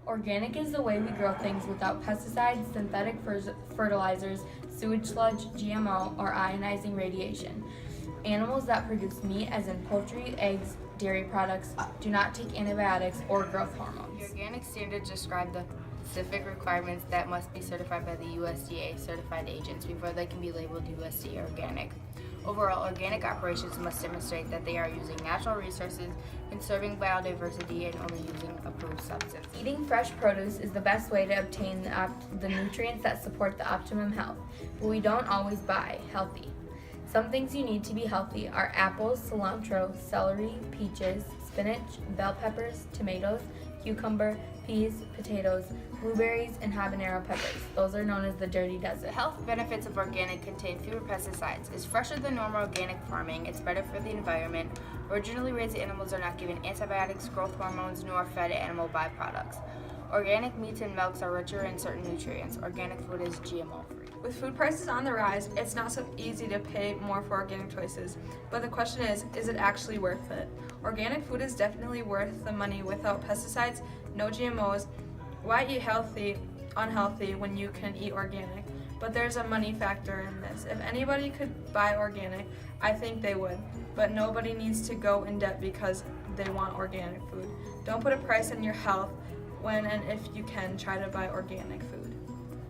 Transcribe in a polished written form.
Organic is the way we grow things without pesticides, synthetic fertilizers, sewage sludge, GMO, or ionizing radiation. Animals that produce meat, as in poultry, eggs, dairy products, do not take antibiotics or growth hormones. The organic standards describe the specific requirements that must be certified by the USDA certified agents before they can be labeled USDA organic. Overall, organic operations must demonstrate that they are using natural resources, conserving biodiversity, and only using approved substances. Eating fresh produce is the best way to obtain the nutrients that support the optimum health, but we don't always buy healthy. Some things you need to be healthy are apples, cilantro, celery, peaches, spinach, bell peppers, tomatoes, cucumber, peas, potatoes, blueberries, and habanero peppers. Those are known as the dirty The dozen. health benefits of organic contain fewer pesticides. It's fresher than normal organic farming. It's better for the environment. Originally raised animals are not given antibiotics, growth hormones, nor fed animal byproducts. Organic meats and milks are richer in certain nutrients. Organic food is GMO-free. With food prices on the rise, it's not so easy to pay more for organic choices. But the question is it actually worth it? Organic food is definitely worth the money without pesticides, no GMOs. Why eat unhealthy when you can eat organic? But there's a money factor in this. If anybody could buy organic, I think they would. But nobody needs to go in debt because they want organic food. Don't put a price on your health when and if you can try to buy organic food.